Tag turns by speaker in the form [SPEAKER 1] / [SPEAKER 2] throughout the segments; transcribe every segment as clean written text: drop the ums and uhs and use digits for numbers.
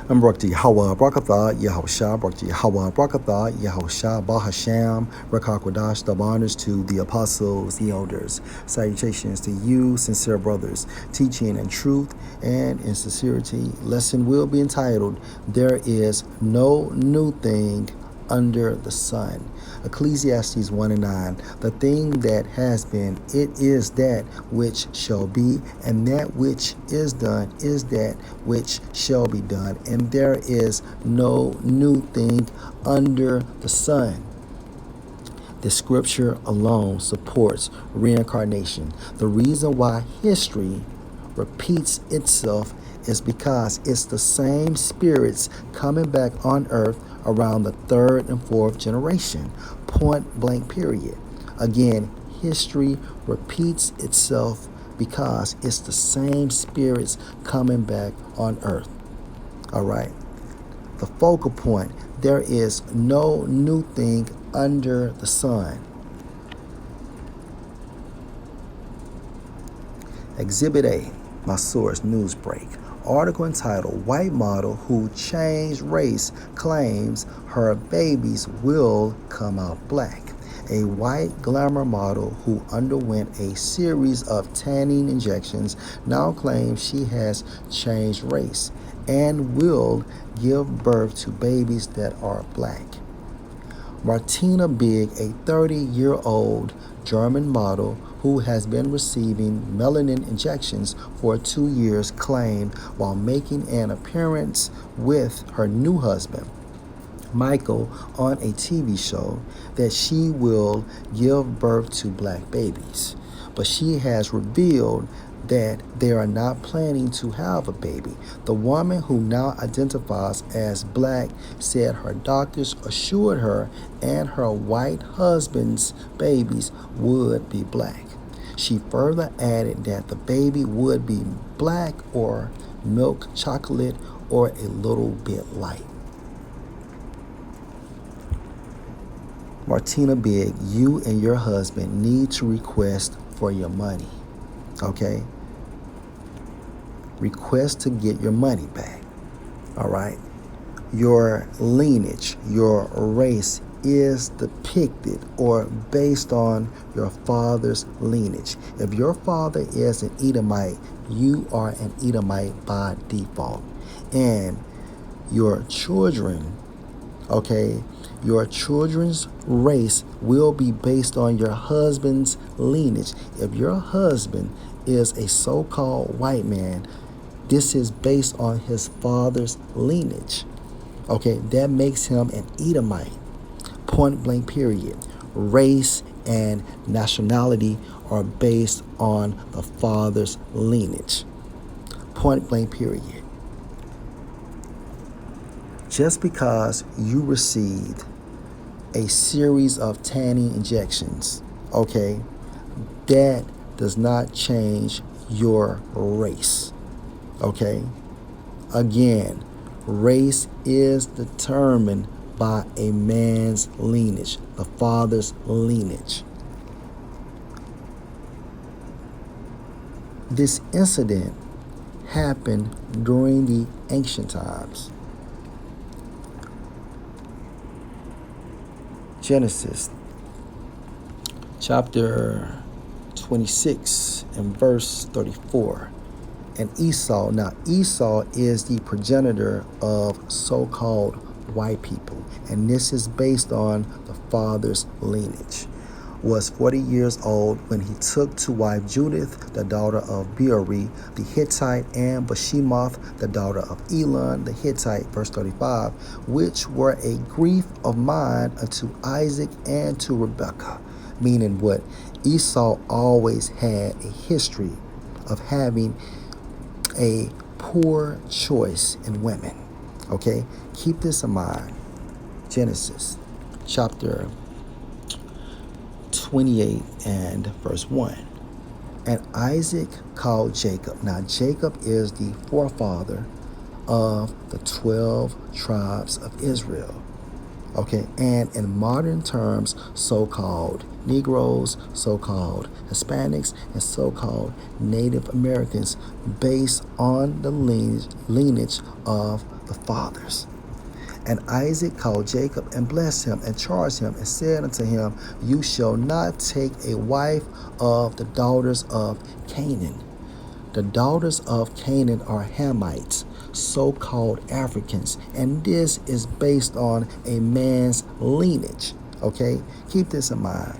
[SPEAKER 1] Mbrakti Hawa Brakatha, Yahusha, Brakti Hawa Brakatha, Yahusha, Bahasham, Rakakwadash, the honors to the apostles, the elders. Salutations to you, sincere brothers, teaching in truth and in sincerity. Lesson will be entitled, There is no new thing under the sun. Ecclesiastes 1:9. The thing that has been, it is that which shall be, and that which is done is that which shall be done, and there is no new thing under the sun. The scripture alone supports reincarnation. The reason why history repeats itself is because it's the same spirits coming back on earth around the third and fourth generation. Point blank, period. Again, history repeats itself because it's the same spirits coming back on earth. All right. The focal point, there is no new thing under the sun. Exhibit A, my source, Newsbreak. Article entitled, White Model Who Changed Race Claims Her Babies Will Come Out Black. A white glamour model who underwent a series of tanning injections now claims she has changed race and will give birth to babies that are black. Martina Big, a 30-year-old German model who has been receiving melanin injections for 2 years, claimed while making an appearance with her new husband, Michael, on a TV show that she will give birth to black babies. But she has revealed that they are not planning to have a baby. The woman, who now identifies as black, said her doctors assured her and her white husband's babies would be black. She further added that the baby would be black or milk chocolate or a little bit light. Martina Big, you and your husband need to request for your money. Okay? Request to get your money back. All right? Your lineage, your race is depicted or based on your father's lineage. If your father is an Edomite, you are an Edomite by default. And your children, okay, your children's race will be based on your husband's lineage. If your husband is a so-called white man, this is based on his father's lineage. Okay, that makes him an Edomite. Point blank, period. Race and nationality are based on the father's lineage. Point blank, period. Just because you received a series of tanning injections, okay, that does not change your race. Okay? Again, race is determined by a man's lineage, the father's lineage. This incident happened during the ancient times. Genesis chapter 26 and verse 34. And Esau, now Esau is the progenitor of so-called white people, and this is based on the father's lineage, was 40 years old when he took to wife Judith, the daughter of Beori the Hittite, and Bashemoth, the daughter of Elon the Hittite, verse 35, which were a grief of mine unto Isaac and to Rebekah. Meaning what? Esau always had a history of having a poor choice in women. Okay? Keep this in mind. Genesis chapter 28 and verse 1. And Isaac called Jacob. Now Jacob is the forefather of the 12 tribes of Israel. Okay, and in modern terms, so-called Negroes, so-called Hispanics, and so-called Native Americans, based on the lineage of the fathers. And Isaac called Jacob and blessed him and charged him and said unto him, You shall not take a wife of the daughters of Canaan. The daughters of Canaan are Hamites, so-called Africans, and this is based on a man's lineage. Okay, keep this in mind.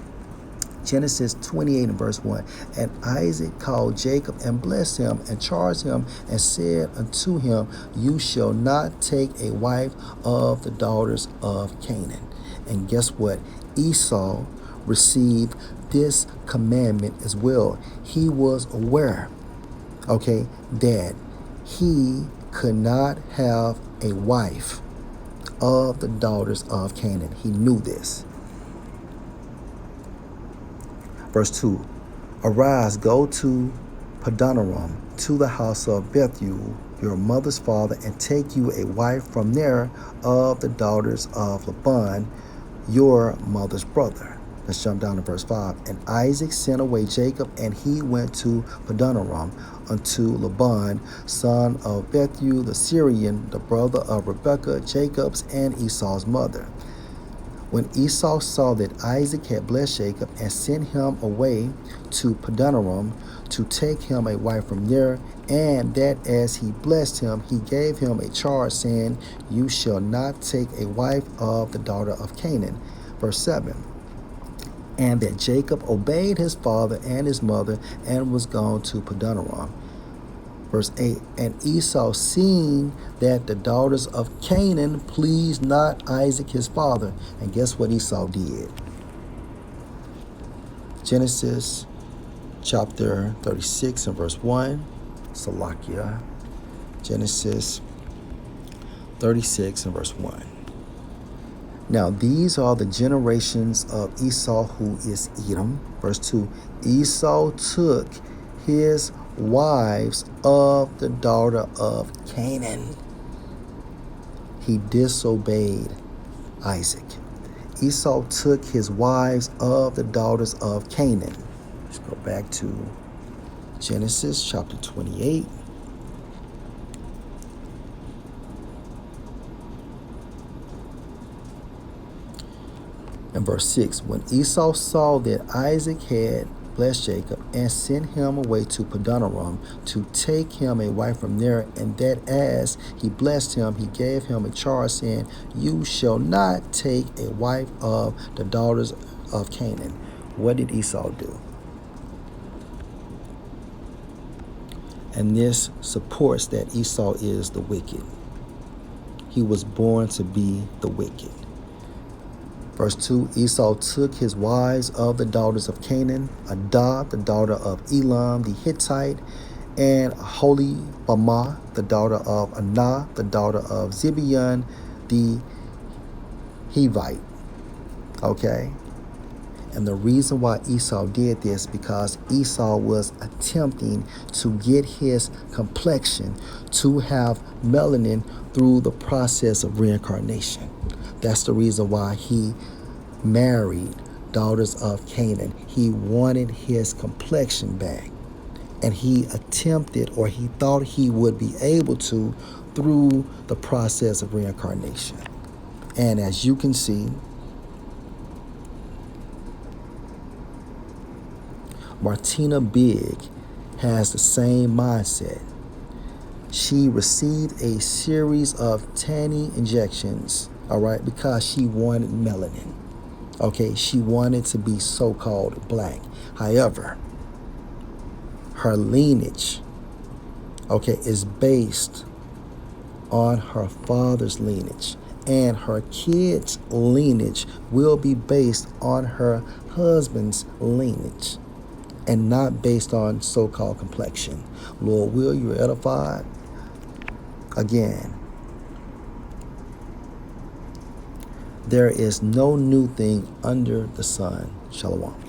[SPEAKER 1] Genesis 28 and verse 1. And Isaac called Jacob and blessed him and charged him and said unto him, You shall not take a wife of the daughters of Canaan. And guess what? Esau received this commandment as well. He was aware, okay, that he could not have a wife of the daughters of Canaan. He knew this. Verse 2, Arise, go to Padanaram, to the house of Bethuel, your mother's father, and take you a wife from there of the daughters of Laban, your mother's brother. Let's jump down to verse 5. And Isaac sent away Jacob, and he went to Padanaram unto Laban, son of Bethuel the Syrian, the brother of Rebekah, Jacob's and Esau's mother. When Esau saw that Isaac had blessed Jacob and sent him away to Padanaram to take him a wife from there, and that as he blessed him, he gave him a charge, saying, You shall not take a wife of the daughter of Canaan. Verse 7. And that Jacob obeyed his father and his mother and was gone to Padanaram. Verse 8, and Esau, seeing that the daughters of Canaan pleased not Isaac his father. And guess what Esau did? Genesis chapter 36 and verse 1. Salakia. Genesis 36 and verse 1. Now these are the generations of Esau, who is Edom. Verse 2, Esau took his wives of the daughter of Canaan. He disobeyed Isaac. Esau took his wives of the daughters of Canaan. Let's go back to Genesis chapter 28. And verse 6, when Esau saw that Isaac had blessed Jacob and sent him away to Padanaram to take him a wife from there, and that as he blessed him, he gave him a charge, saying, You shall not take a wife of the daughters of Canaan. What did Esau do? And this supports that Esau is the wicked. He was born to be the wicked. Verse 2, Esau took his wives of the daughters of Canaan, Adah, the daughter of Elam the Hittite, and Aholibamah, the daughter of Anah, the daughter of Zibeon the Hivite. Okay? And the reason why Esau did this, because Esau was attempting to get his complexion to have melanin through the process of reincarnation. That's the reason why he married daughters of Canaan. He wanted his complexion back. And he attempted, or he thought he would be able to, through the process of reincarnation. And as you can see, Martina Big has the same mindset. She received a series of tanning injections, all right, because she wanted melanin. Okay, she wanted to be so-called black. However, her lineage, okay, is based on her father's lineage, and her kids' lineage will be based on her husband's lineage, and not based on so-called complexion. Lord, will you edify? Again, there is no new thing under the sun. Shalom.